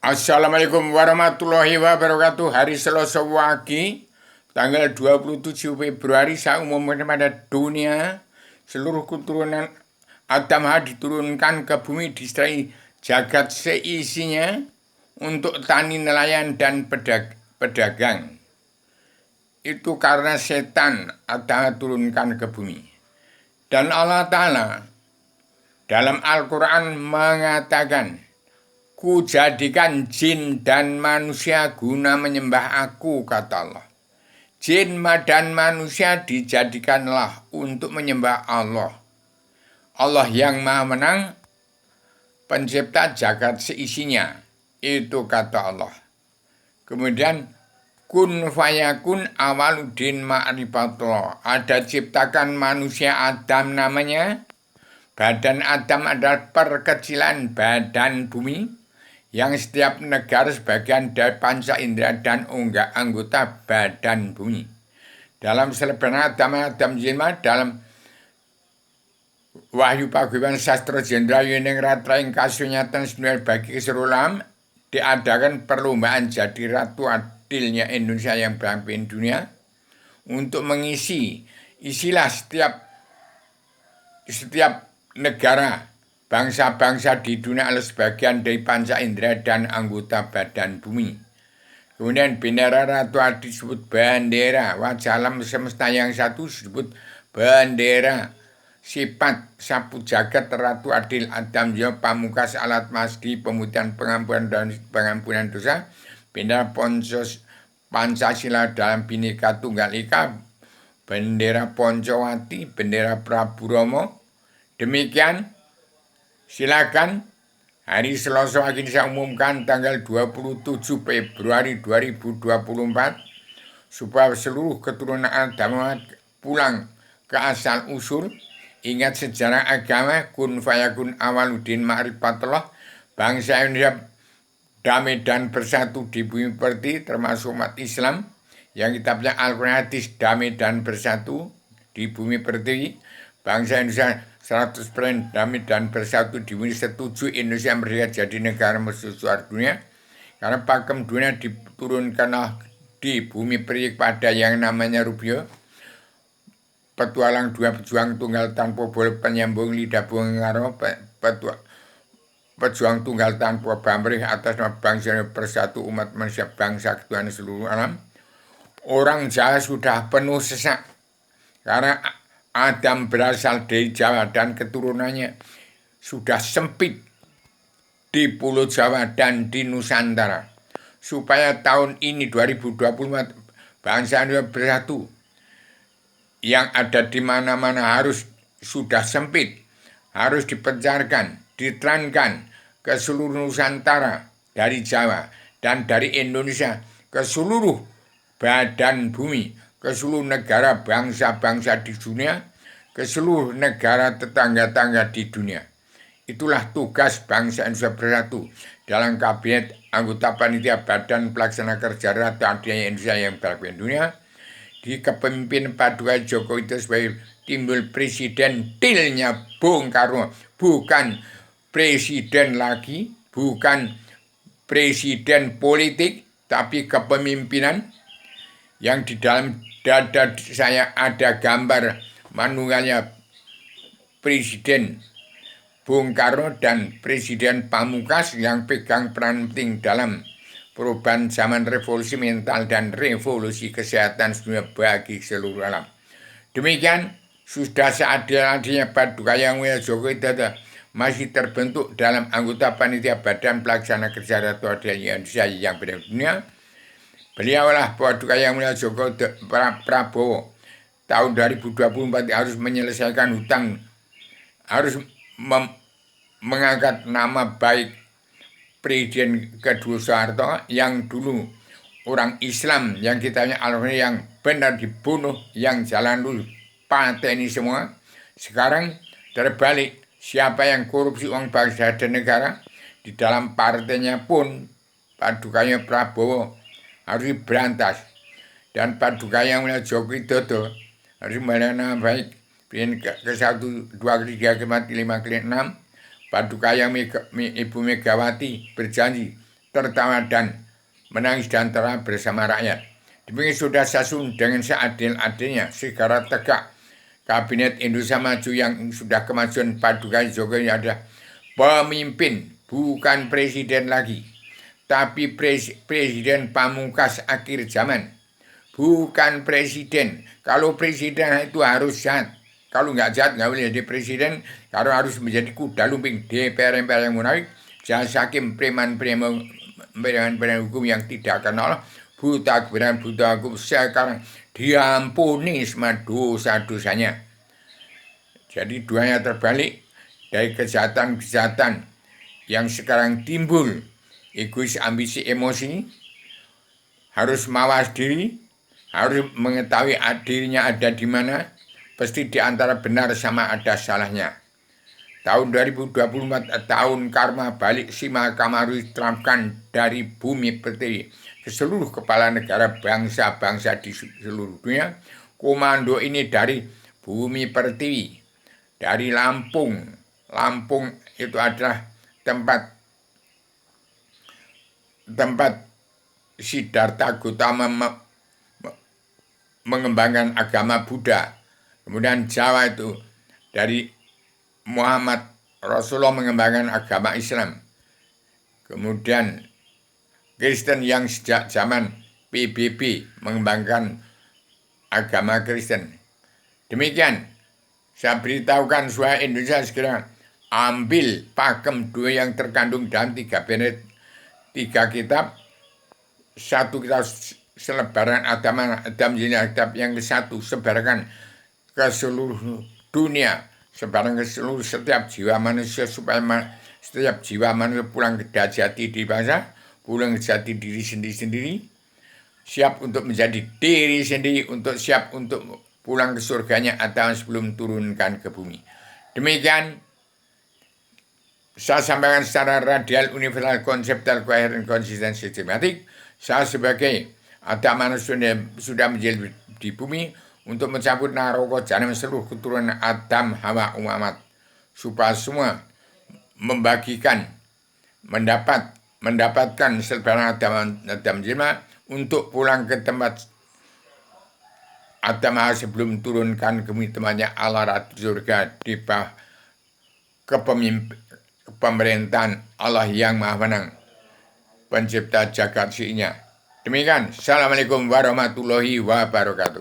Assalamualaikum warahmatullahi wabarakatuh. Hari Selasa Wage, tanggal 27 Februari, seumumnya pada dunia, seluruh keturunan Adam diturunkan ke bumi diserai jagat seisinya untuk tani nelayan dan pedagang. Itu karena setan Adam turunkan ke bumi. Dan Allah Ta'ala dalam Al-Quran mengatakan, Ku jadikan jin dan manusia guna menyembah aku, kata Allah. Jin dan manusia dijadikanlah untuk menyembah Allah. Allah yang maha menang, pencipta jagat seisinya. Itu kata Allah. Kemudian, kun fayakun awaludin ma'rifatullah. Ada ciptakan manusia Adam namanya. Badan Adam adalah perkecilan badan bumi yang setiap negara sebagian dari panca indera dan anggota badan bumi. Dalam selebrana Adam Jilma dalam Wahyu Paguyuban Sastra Jenderal Yuning Ratra ing kasunyatan sebenarnya bagi keseluruhan diadakan perlombaan jadi ratu adilnya Indonesia yang berpimpin dunia untuk mengisi isilah setiap negara bangsa-bangsa di dunia adalah sebagian dari panca indera dan anggota badan bumi. Kemudian bendera Ratu Adil disebut bendera, wajah alam semesta yang satu disebut bendera, sifat sapu jagat Ratu Adil Adam Jaya Pamukas Alat Masdi pemutihan pengampunan dosa, bendera Pancasila dalam Bhinneka Tunggal Ika, bendera Poncowati, bendera Prabu Romo. Demikian. Silakan hari Selasa Wage saya umumkan tanggal 27 Februari 2024 supaya seluruh keturunan Adam pulang ke asal usul, ingat sejarah agama, kun fayakun awaludin ma'rifatullah, bangsa Indonesia damai dan bersatu di bumi perti termasuk umat Islam yang kitabnya Al-Quran hadis damai dan bersatu di bumi pertiwi, bangsa Indonesia 100% damai dan bersatu di bumi, setuju Indonesia merdeka jadi negara mercusuar dunia karena pakem dunia diturunkanlah di bumi pertiwi pada yang namanya Rubio, petualang dua pejuang tunggal tanpa boleh penyambung lidah bungaro, pejuang tunggal tanpa pamrih atas nama bangsa persatu umat manusia bangsa ketuhanan seluruh alam. Orang Jawa sudah penuh sesak karena Adam berasal dari Jawa dan keturunannya sudah sempit di Pulau Jawa dan di Nusantara. Supaya tahun ini 2024 bangsa Indonesia bersatu, yang ada di mana-mana harus sudah sempit, harus dipencarkan, diterankan ke seluruh Nusantara dari Jawa dan dari Indonesia ke seluruh badan bumi, ke seluruh negara bangsa-bangsa di dunia, ke seluruh negara tetangga-tangga di dunia. Itulah tugas bangsa Indonesia bersatu dalam kabinet anggota panitia Badan Pelaksana Kerja Ratu Adilnya Indonesia yang berpimpin dunia di kepemimpinan Paduka Jokowi itu sebagai timbul presiden tilnya Bung Karno, bukan presiden lagi, bukan presiden politik, tapi kepemimpinan yang di dalam dada saya ada gambar manualnya Presiden Bung Karno dan Presiden Pamukas yang pegang peran penting dalam perubahan zaman revolusi mental dan revolusi kesehatan dunia bagi seluruh alam. Demikian sudah seadil-adilnya Paduka Yang Mulia Jokowi masih terbentuk dalam anggota panitia Badan Pelaksana Kerja Ratu Adilnya Indonesia yang berada dunia. Beliaulah Paduka Yang Mulia Jokowi Prabowo tahun 2024 harus menyelesaikan hutang, harus mengangkat nama baik Presiden kedua Soeharto yang dulu orang Islam yang kitanya almarhum yang benar dibunuh, yang jalan lurus pateni semua. Sekarang terbalik, siapa yang korupsi uang bangsa dan negara di dalam partainya pun Padukanya Prabowo harus diberantas, dan Paduka Yang Mulia Jokowi Dodo harus nama baik ke-1, 2, ke-3, ke-4, ke-5, ke-6. Paduka Yang Ibu Megawati berjanji tertawa dan menangis dan tertawa bersama rakyat. Demikian sudah saya susun dengan seadil-adilnya segera tegak Kabinet Indonesia Maju yang sudah kemajuan paduka Jokowi ada pemimpin, bukan presiden lagi, tapi presiden pamungkas akhir zaman, bukan presiden. Kalau presiden itu harus jahat, kalau nggak jahat nggak boleh jadi presiden. Kalau harus menjadi kuda lumping DPR-MPR yang munafik, jahat hakim, preman-preman hukum yang tidak kenal Allah, buta kebenaran, buta hukum, sekarang diampuni semua dosa-dosanya. Jadi duanya terbalik dari kejahatan-kejahatan yang sekarang timbul, egois, ambisi, emosi, harus mawas diri, harus mengetahui dirinya ada di mana, pasti di antara benar sama ada salahnya. Tahun 2024 tahun karma balik Sima Kamaru diterapkan dari bumi pertiwi ke seluruh kepala negara bangsa-bangsa di seluruh dunia. Komando ini dari bumi pertiwi, dari Lampung. Lampung itu adalah tempat Siddhartha Gautama mengembangkan agama Buddha. Kemudian Jawa itu dari Muhammad Rasulullah mengembangkan agama Islam. Kemudian Kristen yang sejak zaman PBB mengembangkan agama Kristen. Demikian saya beritahukan supaya Indonesia segera ambil pakem dua yang terkandung dalam 3 kitab. Satu kitab selebaran Adam kitab yang ke-1 sebarkan ke seluruh dunia, sebarang ke seluruh setiap jiwa manusia supaya setiap jiwa manusia pulang ke jati diri bangsa, pulang ke jati diri sendiri, siap untuk menjadi diri sendiri, untuk siap untuk pulang ke surganya atau sebelum turunkan ke bumi. Demikian saya sampaikan secara radial, universal, konseptual, koheren, konsisten, sistematik. Saya sebagai Adam manusia sudah menjadi di bumi untuk mencabut naroko jahanam seluruh keturunan Adam, Hawa, Muhammad, supaya semua mendapatkan selebaran Adam Jilma untuk pulang ke tempat Adam sebelum turunkan ke temannya Allah Ratu Surga di bawah pemerintahan Allah yang Maha Menang, pencipta jagat isinya. Demikian, Assalamualaikum warahmatullahi wabarakatuh.